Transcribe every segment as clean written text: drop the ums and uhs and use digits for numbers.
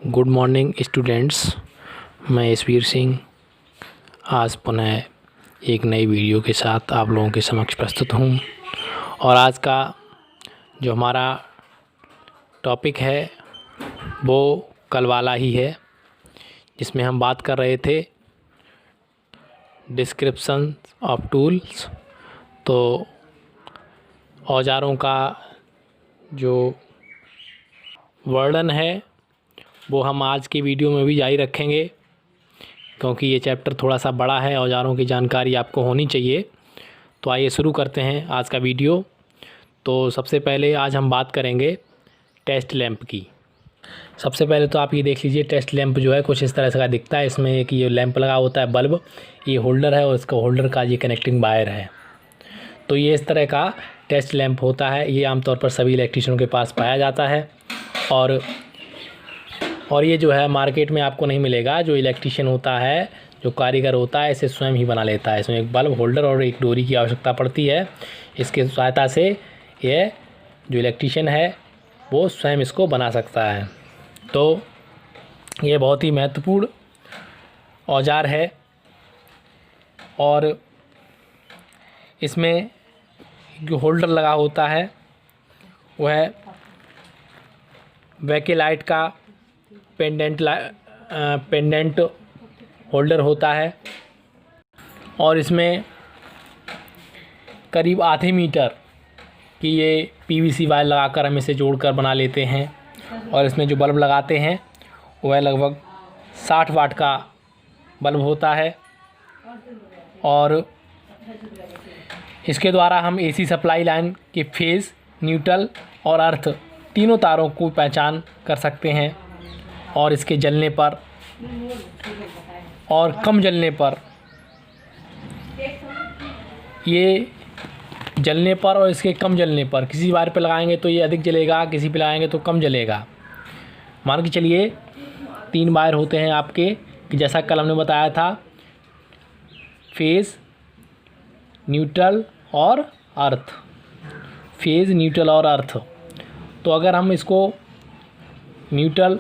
Good morning students. मैं यशवीर सिंह आज पुनः एक नई वीडियो के साथ आप लोगों के समक्ष प्रस्तुत हूँ। और आज का जो हमारा टॉपिक है वो कल वाला ही है, जिसमें हम बात कर रहे थे डिस्क्रिप्शन ऑफ टूल्स। तो औजारों का जो वर्णन है वो हम आज की वीडियो में भी जारी रखेंगे, क्योंकि ये चैप्टर थोड़ा सा बड़ा है। औजारों की जानकारी आपको होनी चाहिए। तो आइए शुरू करते हैं आज का वीडियो। तो सबसे पहले आज हम बात करेंगे टेस्ट लैंप की। सबसे पहले तो आप ये देख लीजिए, टेस्ट लैंप जो है कुछ इस तरह से का दिखता है। इसमें एक ये लैंप लगा होता है बल्ब, ये होल्डर है और इसका होल्डर का ये कनेक्टिंग वायर है। तो ये इस तरह का टेस्ट लैंप होता है। ये आमतौर पर सभी इलेक्ट्रीशियनों के पास पाया जाता है। और ये जो है मार्केट में आपको नहीं मिलेगा। जो इलेक्ट्रीशियन होता है, जो कारीगर होता है, इसे स्वयं ही बना लेता है। इसमें एक बल्ब, होल्डर और एक डोरी की आवश्यकता पड़ती है। इसके सहायता से ये जो इलेक्ट्रीशियन है वो स्वयं इसको बना सकता है। तो ये बहुत ही महत्वपूर्ण औजार है। और इसमें जो होल्डर लगा होता है वह बैकेलाइट का पेंडेंट होल्डर होता है। और इसमें करीब आधे मीटर की ये पीवीसी वायर लगाकर हम इसे जोड़कर बना लेते हैं। और इसमें जो बल्ब लगाते हैं वह लगभग 60 वाट का बल्ब होता है। और इसके द्वारा हम एसी सप्लाई लाइन के फेज़, न्यूट्रल और अर्थ तीनों तारों को पहचान कर सकते हैं। और इसके जलने पर और कम जलने पर, ये जलने पर और इसके कम जलने पर, किसी वायर पे लगाएंगे तो ये अधिक जलेगा, किसी पे लगाएंगे तो कम जलेगा। मान के चलिए 3 वायर होते हैं आपके, कि जैसा कल हमने बताया था, फेज़, न्यूट्रल और अर्थ। फेज़, न्यूट्रल और अर्थ। तो अगर हम इसको न्यूट्रल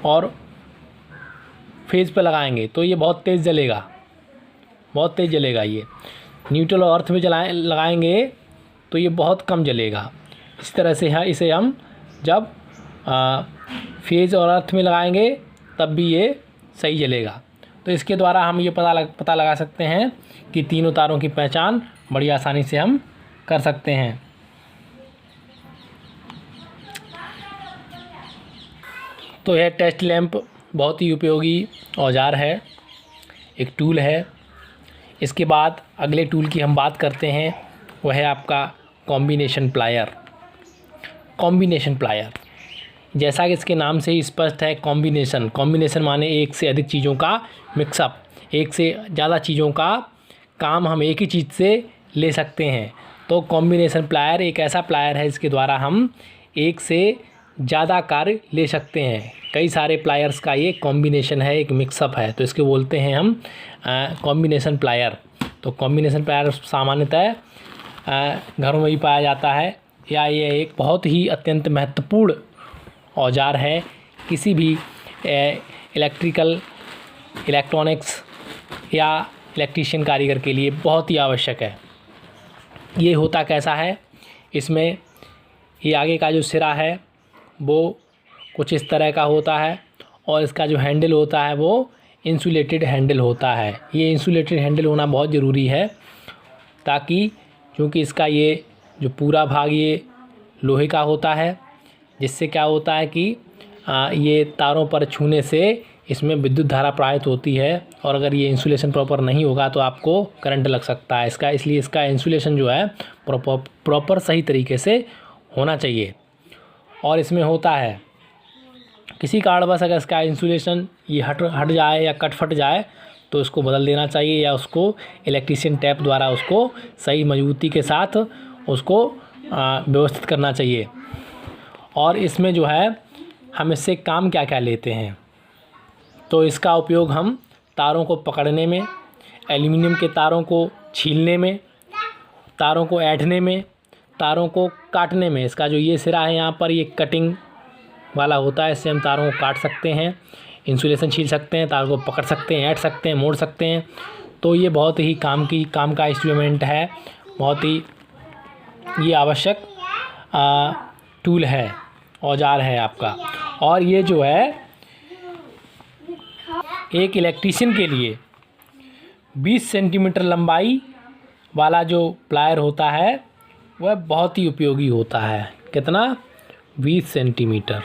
और फेज़ पे लगाएंगे तो ये बहुत तेज़ जलेगा, बहुत तेज़ जलेगा। ये न्यूट्रल और अर्थ में लगाएंगे तो ये बहुत कम जलेगा। इस तरह से है, इसे हम जब फेज़ और अर्थ में लगाएंगे तब भी ये सही जलेगा। तो इसके द्वारा हम ये पता लगा सकते हैं कि तीनों तारों की पहचान बड़ी आसानी से हम कर सकते हैं। तो यह टेस्ट लैंप बहुत ही उपयोगी औजार है, एक टूल है। इसके बाद अगले टूल की हम बात करते हैं, वह है आपका कॉम्बिनेशन प्लायर। कॉम्बिनेशन प्लायर, जैसा कि इसके नाम से ही स्पष्ट है, कॉम्बिनेशन माने एक से अधिक चीज़ों का मिक्सअप। एक से ज़्यादा चीज़ों का काम हम एक ही चीज़ से ले सकते हैं। तो कॉम्बिनेशन प्लायर एक ऐसा प्लायर है जिसके द्वारा हम एक से ज़्यादा कार्य ले सकते हैं। कई सारे प्लायर्स का ये कॉम्बिनेशन है, एक मिक्सअप है, तो इसके बोलते हैं हम कॉम्बिनेशन प्लायर। तो कॉम्बिनेशन प्लायर सामान्यतः घरों में भी पाया जाता है, या ये एक बहुत ही अत्यंत महत्वपूर्ण औजार है। किसी भी इलेक्ट्रॉनिक्स या इलेक्ट्रीशियन कारीगर के लिए बहुत ही आवश्यक है। ये होता कैसा है, इसमें ये आगे का जो सिरा है वो कुछ इस तरह का होता है। और इसका जो हैंडल होता है वो इंसुलेटेड हैंडल होता है। ये इंसुलेटेड हैंडल होना बहुत ज़रूरी है, ताकि क्योंकि इसका ये जो पूरा भाग ये लोहे का होता है, जिससे क्या होता है कि ये तारों पर छूने से इसमें विद्युत धारा प्रवाहित होती है। और अगर ये इंसुलेशन प्रॉपर नहीं होगा तो आपको करंट लग सकता है इसलिए इसका इंसुलेशन जो है प्रॉपर सही तरीके से होना चाहिए। और इसमें होता है किसी कारणवश अगर इसका इंसुलेशन ये हट जाए या फट जाए तो उसको बदल देना चाहिए, या उसको इलेक्ट्रीशियन टैप द्वारा उसको सही मजबूती के साथ उसको व्यवस्थित करना चाहिए। और इसमें जो है हम इससे काम क्या क्या लेते हैं, तो इसका उपयोग हम तारों को पकड़ने में, एल्युमिनियम के तारों को छीलने में, तारों को ऐंठने में, तारों को काटने में। इसका जो ये सिरा है यहाँ पर, ये कटिंग वाला होता है। इससे हम तारों को काट सकते हैं, इंसुलेशन छील सकते हैं, तार को पकड़ सकते हैं, ऐंठ सकते हैं, मोड़ सकते हैं। तो ये बहुत ही काम का इंस्ट्रूमेंट है, बहुत ही ये आवश्यक टूल है, औजार है आपका। और ये जो है एक इलेक्ट्रीशियन के लिए 20 सेंटीमीटर लंबाई वाला जो प्लायर होता है वह बहुत ही उपयोगी होता है। कितना? 20 सेंटीमीटर,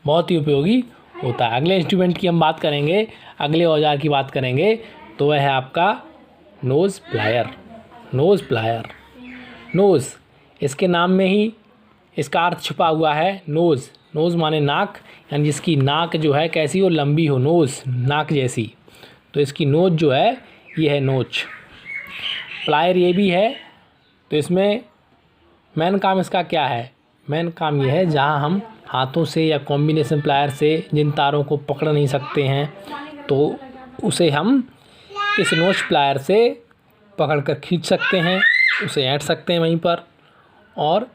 बहुत ही उपयोगी होता है। अगले इंस्ट्रूमेंट की हम बात करेंगे, अगले औजार की बात करेंगे तो वह है आपका nose plier. Nose plier, nose, इसके नाम में ही इसका अर्थ छुपा हुआ है। नोज़, नोज़ माने नाक, यानी जिसकी नाक जो है कैसी हो, लंबी हो, नोज़ नाक जैसी। तो इसकी नोच जो है ये है नोच। प्लायर ये भी है। तो इसमें मेन काम इसका क्या है? मेन काम ये है जहाँ हम हाथों से या कॉम्बिनेशन प्लायर से जिन तारों को पकड़ नहीं सकते हैं तो उसे हम इस नोच प्लायर से पकड़ कर खींच सकते हैं, उसे ऐंठ सकते हैं वहीं पर, और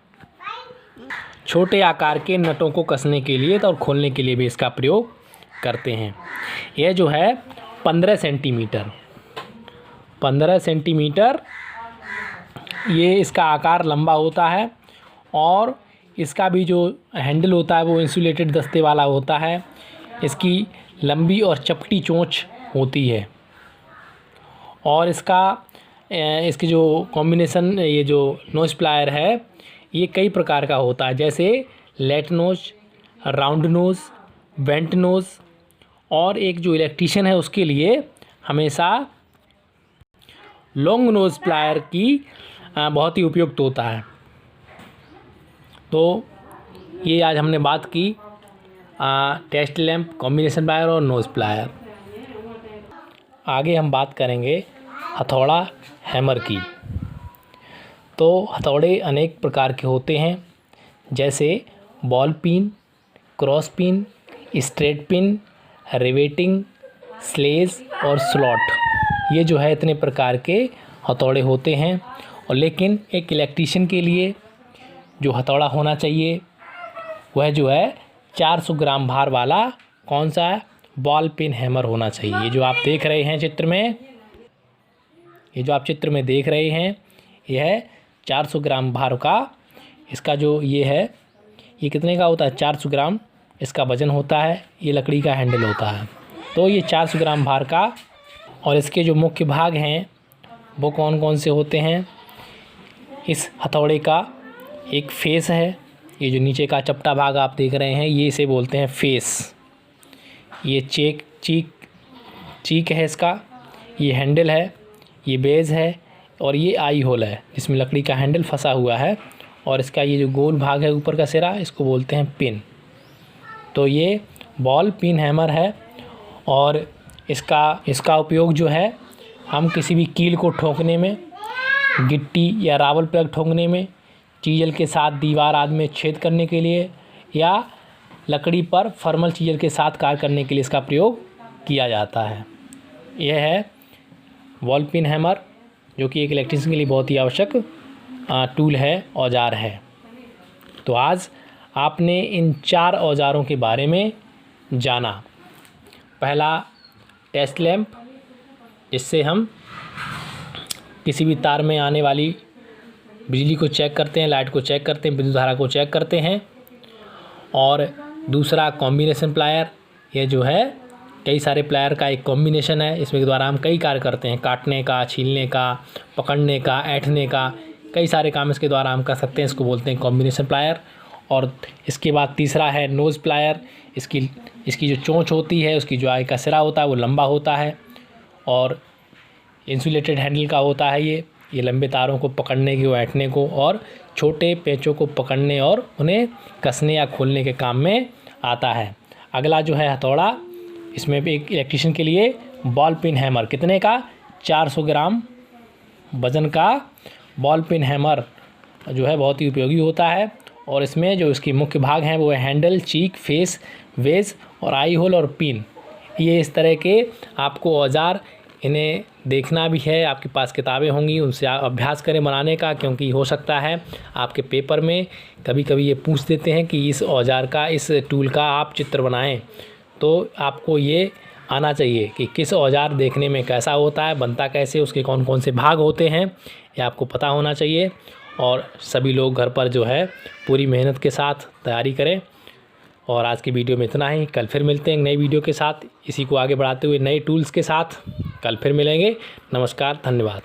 छोटे आकार के नटों को कसने के लिए और खोलने के लिए भी इसका प्रयोग करते हैं। यह जो है 15 सेंटीमीटर, 15 सेंटीमीटर ये इसका आकार लंबा होता है। और इसका भी जो हैंडल होता है वो इंसुलेटेड दस्ते वाला होता है। इसकी लंबी और चपटी चोंच होती है। और इसकी जो कॉम्बिनेशन, ये जो नोज प्लायर है ये कई प्रकार का होता है, जैसे flat nose, round nose, bent nose. और एक जो इलेक्ट्रीशियन है उसके लिए हमेशा लॉन्ग नोज प्लायर की बहुत ही उपयुक्त होता है। तो ये आज हमने बात की टेस्ट लैंप, कॉम्बिनेशन प्लायर और नोज प्लायर। आगे हम बात करेंगे हथौड़ा, हैमर की। तो हथौड़े अनेक प्रकार के होते हैं, जैसे ball peen, cross peen, straight peen, riveting, sledge और स्लॉट। ये जो है इतने प्रकार के हथौड़े होते हैं। और लेकिन एक इलेक्ट्रीशियन के लिए जो हथौड़ा होना चाहिए वह जो है 400 ग्राम भार वाला कौन सा है? बॉल पिन हैमर होना चाहिए। ये जो आप देख रहे हैं चित्र में, ये जो आप चित्र में देख रहे हैं यह है 400 ग्राम भार का। इसका जो ये है ये कितने का होता है? 400 ग्राम इसका वज़न होता है। ये लकड़ी का हैंडल होता है। तो ये 400 ग्राम भार का। और इसके जो मुख्य भाग हैं वो कौन कौन से होते हैं? इस हथौड़े का एक फेस है, ये जो नीचे का चपटा भाग आप देख रहे हैं ये इसे बोलते हैं फेस। ये चीक है इसका, ये हैंडल है, ये बेस है और ये आई होल है जिसमें लकड़ी का हैंडल फंसा हुआ है। और इसका ये जो गोल भाग है ऊपर का सिरा, इसको बोलते हैं पिन। तो ये बॉल पिन हैमर है। और इसका उपयोग जो है हम किसी भी कील को ठोकने में, गिट्टी या रावल प्लग ठोकने में, चीजल के साथ दीवार आदि में छेद करने के लिए, या लकड़ी पर फर्मल चीजल के साथ कार्य करने के लिए इसका प्रयोग किया जाता है। यह है बॉल पिन हैमर, जो कि एक इलेक्ट्रीशियन के लिए बहुत ही आवश्यक टूल है, औजार है। तो आज आपने इन 4 औजारों के बारे में जाना। पहला टेस्ट लैंप, जिससे हम किसी भी तार में आने वाली बिजली को चेक करते हैं, लाइट को चेक करते हैं, विद्युत धारा को चेक करते हैं। और दूसरा कॉम्बिनेशन प्लायर, ये जो है कई सारे प्लायर का एक कॉम्बिनेशन है। इसमें के द्वारा हम कई कार्य करते हैं, काटने का, छीलने का, पकड़ने का, ऐंठने का, कई सारे काम इसके द्वारा हम कर सकते हैं। इसको बोलते हैं कॉम्बिनेशन प्लायर। और इसके बाद तीसरा है नोज़ प्लायर। इसकी जो चोंच होती है, उसकी जो आगे का सिरा होता है वो लंबा होता है और इंसुलेटेड हैंडल का होता है। ये लंबे तारों को पकड़ने को, ऐंठने को और छोटे पेंचों को पकड़ने और उन्हें कसने या खोलने के काम में आता है। अगला जो है हथौड़ा, इसमें भी एक इलेक्ट्रीशियन के लिए बॉल पिन हैमर, कितने का? 400 ग्राम वज़न का बॉल पिन हैमर जो है बहुत ही उपयोगी होता है। और इसमें जो इसके मुख्य भाग हैं वो है हैंडल, चीक, फेस, वेज और आई होल और पिन। ये इस तरह के आपको औजार इन्हें देखना भी है, आपके पास किताबें होंगी, उनसे आप अभ्यास करें बनाने का, क्योंकि हो सकता है आपके पेपर में कभी कभी ये पूछ देते हैं कि इस औजार का, इस टूल का आप चित्र बनाएं। तो आपको ये आना चाहिए कि किस औजार देखने में कैसा होता है, बनता कैसे, उसके कौन कौन से भाग होते हैं, ये आपको पता होना चाहिए। और सभी लोग घर पर जो है पूरी मेहनत के साथ तैयारी करें। और आज की वीडियो में इतना ही, कल फिर मिलते हैं नई वीडियो के साथ, इसी को आगे बढ़ाते हुए नए टूल्स के साथ कल फिर मिलेंगे। नमस्कार, धन्यवाद।